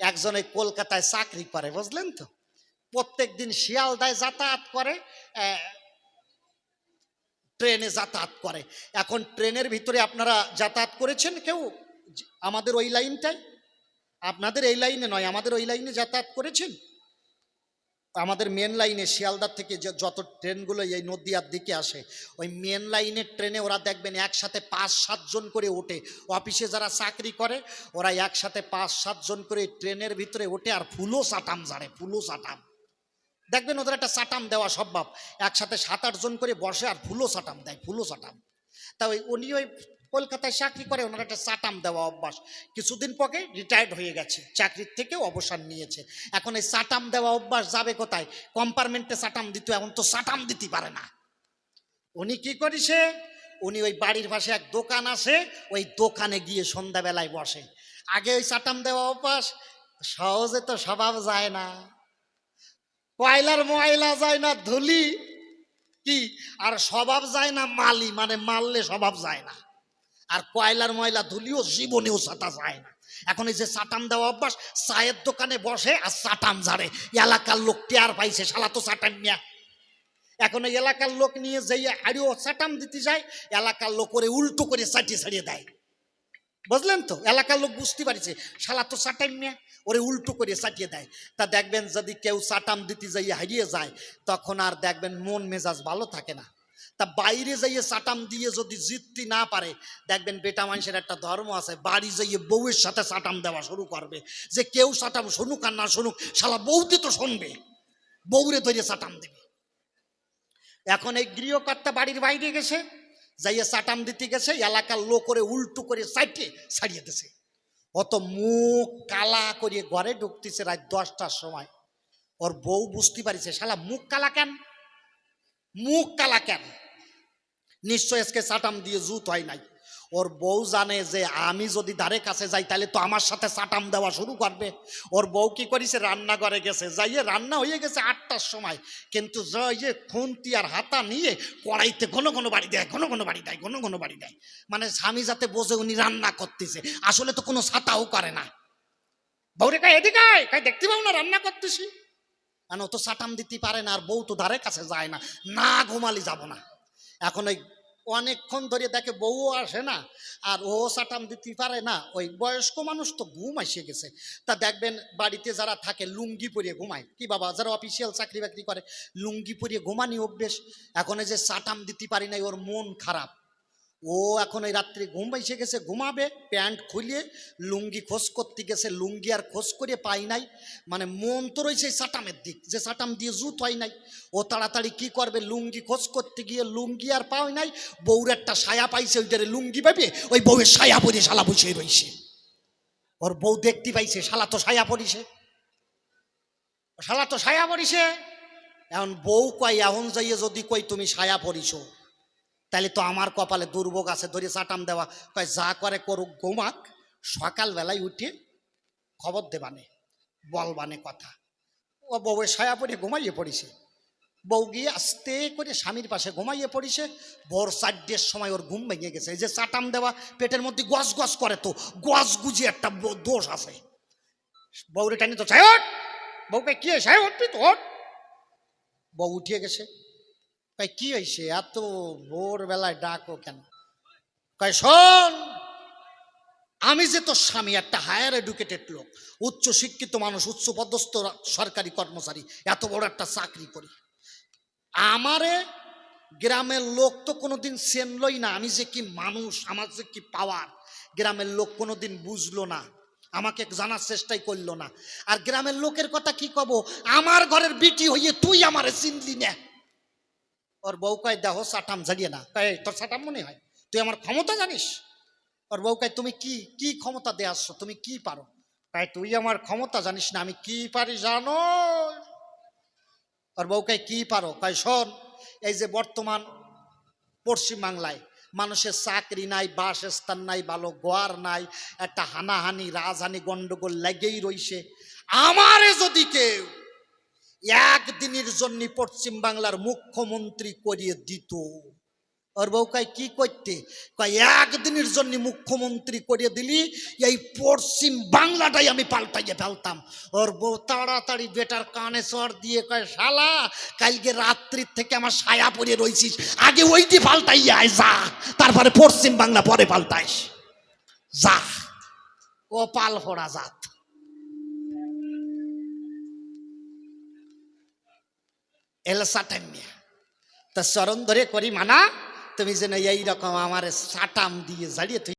একজনে কলকাতায় চাকরি করে, বুঝলেন তো, প্রত্যেক দিন শিয়ালদায় যাতায়াত করে, ট্রেনে যাতায়াত করে। এখন ট্রেনের ভিতরে আপনারা যাতায়াত করেছেন কেউ? আমাদের ওই লাইনটাই, আপনাদের এই লাইনে নয়, আমাদের ওই লাইনে যাতায়াত করেছেন? আমাদের মেন লাইনে শিয়ালদার থেকে যত ট্রেনগুলো এই নদিয়ার দিকে আসে, ওই মেন লাইনের ট্রেনে ওরা দেখবেন একসাথে 5-7 জন করে ওঠে। অফিসে যারা চাকরি করে ওরা একসাথে 5-7 জন করে ট্রেনের ভিতরে ওঠে আর ফুলো চাটাম ঝাড়ে, ফুলো চাটাম। দেখবেন ওদের একটা চাটাম দেওয়া স্বভাব, একসাথে 7-8 জন করে বসে আর ফুলো চাটাম দেয়, ফুলো চাটাম। তা উনি ওই কলকাতায় চাকরি করে, ওনার একটা চাটাম দেওয়া অভ্যাস। কিছুদিন পরে রিটায়ার্ড হয়ে গেছে, চাকরির থেকেও অবসর নিয়েছে। এখন এই চাটাম দেওয়া অভ্যাস যাবে কোথায়? কম্পার্টমেন্টে চাটাম দিত, এখন তো চাটাম দিতে পারে না। উনি কি করেছে, উনি ওই বাড়ির পাশে এক দোকান আছে, ওই দোকানে গিয়ে সন্ধ্যাবেলায় বসে। আগে ওই চাটাম দেওয়া অভ্যাস, সহজে তো স্বভাব যায় না, কয়লার ময়লা যায় না ধুলি কি, আর স্বভাব যায় না মালি, মানে মারলে স্বভাব যায় না, আর কয়লার ময়লা ধুলিও জীবনেও চাটা যায় না। এখন এই যে চাটাম দেওয়া অভ্যাস, চায়ের দোকানে বসে আর চাটাম ঝাড়ে, এলাকার লোক টের পাইছে, শালা তো চাটাম নিয়া। এখন এই এলাকার লোক নিয়ে যেয়ে আরিও চাটাম দিতে যায়, এলাকার লোক করে উল্টো করে চাটিয়ে ছাড়িয়ে দেয়, বুঝলেন তো? এলাকার লোক বুঝতে পারছে শালা তো চাটাম নিয়া, ওরে উল্টো করে চাটিয়ে দেয়। তা দেখবেন যদি কেউ চাটাম দিতে যাইয়ে হারিয়ে যায়, তখন আর দেখবেন মন মেজাজ ভালো থাকে না। তা বাইরে যাইয়ে চাটাম দিয়ে যদি জিততে না পারে, দেখবেন বেটা মানুষের একটা ধর্ম আছে, বাড়ি যাইয়ে বউয়ের সাথে চাটাম দেওয়া শুরু করবে, যে কেউ চাটাম শুনুক আর না শুনুক, শালা বউতে তো শুনবে, বউরে ধরে চাটাম দেবে। এখন এই গৃহকর্তা বাড়ির বাইরে গেছে, যাইয়ে চাটাম দিতে গেছে, এলাকার লোক করে উল্টো করে চাইটে ছাড়িয়ে দিছে, অত মুখ কালা করিয়ে ঘরে ঢুকতেছে রাত 10টার সময়। ওর বউ বুঝতে পারিছে শালা মুখ কালা কেন, মুখ কালা কেন, নিশ্চয় আজকে চাটাম দিয়ে জুত হয় নাই। ওর বউ জানে যে আমি যদি ধারে কাছে যাই তাহলে তো আমার সাথে চাটাম দেওয়া শুরু করবে। ওর বউ কি করেছে, রান্নাঘরে গেছে, যাইয়ে রান্না হয়ে গেছে 8টার সময়, কিন্তু যাইয়ে খুন্তি আর হাতা নিয়ে কড়াইতে ঘন ঘন বাড়ি দেয়, ঘন ঘন বাড়ি দেয়, ঘন ঘন বাড়ি দেয়, মানে স্বামী যাতে বোঝে উনি রান্না করতেছে, আসলে তো কোনো ছাতাও করে না। বউরে কয় এদিকে কয়, দেখতে পাও না রান্না করতেছি, মানে ও তো চাটাম দিতে পারে না, আর বউ তো ধারে কাছে যায় না, না ঘুমালি যাব না। এখন ওই অনেকক্ষণ ধরে দেখে বউও আসে না, আর ও চাটাম দিতে পারে না, ওই বয়স্ক মানুষ তো ঘুম এসে গেছে। তা দেখবেন বাড়িতে যারা থাকে লুঙ্গি পরিয়ে ঘুমায়, কি বাবা যারা অফিসিয়াল চাকরি বাকরি করে লুঙ্গি পরিয়ে ঘুমানি অভ্যেস। এখন এই যে চাটাম দিতে পারি নাই, ওর মন খারাপ, ও এখন এই রাত্রে ঘুম এসে গেছে, ঘুমাবে, প্যান্ট খুলিয়ে লুঙ্গি খোঁজ করতে গেছে, লুঙ্গি আর খোঁজ করে পাই নাই, মানে মন তো রয়েছে চাটামের দিক, যে চাটাম দিয়ে জুত হয় নাই। ও তাড়াতাড়ি কি করবে, লুঙ্গি খোঁজ করতে গিয়ে লুঙ্গি আর পাওয়া নাই, বউর একটা সায়া পাইছে, ওইটারে লুঙ্গি পাবে, ওই বউয়ের সায়া পরে শালা বসে রয়েছে। ওর বউ দেখতে পাইছে শালা তো সায়া পরিছে, শালা তো সায়া পরিছে। এখন বউ কয়, এখন যাইয়ে যদি কই তুমি সায়া পরিছো, তাহলে তো আমার কপালে দুর্ভোগ আছে, ধরে চাটাম দেওয়া। কয় যা করে করুক, ঘুমাক, সকালবেলায় উঠে খবর দেবানে, বলবানে কথা। ও বউয়ের ছায়া পরে ঘুমাইয়ে পড়িছে, বউ গিয়ে আস্তে করে স্বামীর পাশে ঘুমাইয়ে পড়িছে। ভোর 4টের সময় ওর ঘুম ভেঙে গেছে। এই যে চাটাম দেওয়া পেটের মধ্যে গস গস করে, তো গস গুজি একটা দোষ আছে। বউরে টানি তো ছায়, বউকে কি ছায় উঠবি তো, বউ উঠিয়ে গেছে। কয় কি হয়েছে, এত ভোরবেলায় ডাকো কেন? কয় শোন, আমি যে তোর স্বামী একটা হায়ার এডুকেটেড লোক, উচ্চ শিক্ষিত মানুষ, উচ্চ পদস্থ সরকারি কর্মচারী, এত বড় একটা চাকরি করি, আমারে গ্রামের লোক তো কোনোদিন চেনলই না, আমি যে কি মানুষ, আমার যে কি পাওয়ার, গ্রামের লোক কোনোদিন বুঝলো না, আমাকে জানার চেষ্টাই করলো না। আর গ্রামের লোকের কথা কি কব, আমার ঘরের বিটি হইয়ে তুই আমারে চিনলি না। ওর বউ কয় দেহ চাটাম ঝাড়িয়ে না, কয় তোর চাটাম মনে হয়, তুই আমার ক্ষমতা জানিস? ওর বউ কয় তুমি কি কি ক্ষমতা দিয়ে আসছো, তুমি কি পারো? কয় তুই আমার ক্ষমতা জানিস না, আমি কি পারি জানো? ওর বউ কয় কি পারো? কয় শোন, এই যে বর্তমান পশ্চিমবাংলায় মানুষের চাকরি নাই, বাসস্থান নাই, ভালো ঘর নাই, একটা হানাহানি রাজহানি গন্ডগোল লেগেই রইছে, আমারে যদি কেউ একদিনের জন্য পশ্চিম বাংলার মুখ্যমন্ত্রী করিয়ে দিত, ওর বউ কয় কি করতে, কয় একদিনের জন্য মুখ্যমন্ত্রী করে দিলি এই পশ্চিম বাংলাটাই আমি পাল্টাইয়ে ফেলতাম। ওর বউ তাড়াতাড়ি বেটার কানে চড় দিয়ে কয় শালা কালকে রাত্রির থেকে আমার ছায়া পরে রইছিস, আগে ওইটি পাল্টাইয়ে আয় যা, তারপরে পশ্চিম বাংলা পরে পাল্টাইস যা। ও পাল ফোড়া জাত। এলসা টাইমিয়া তা চরণ ধরে করি মানা, তুমি যেন এইরকম আমার সাটাম দিয়ে জাড়িয়ে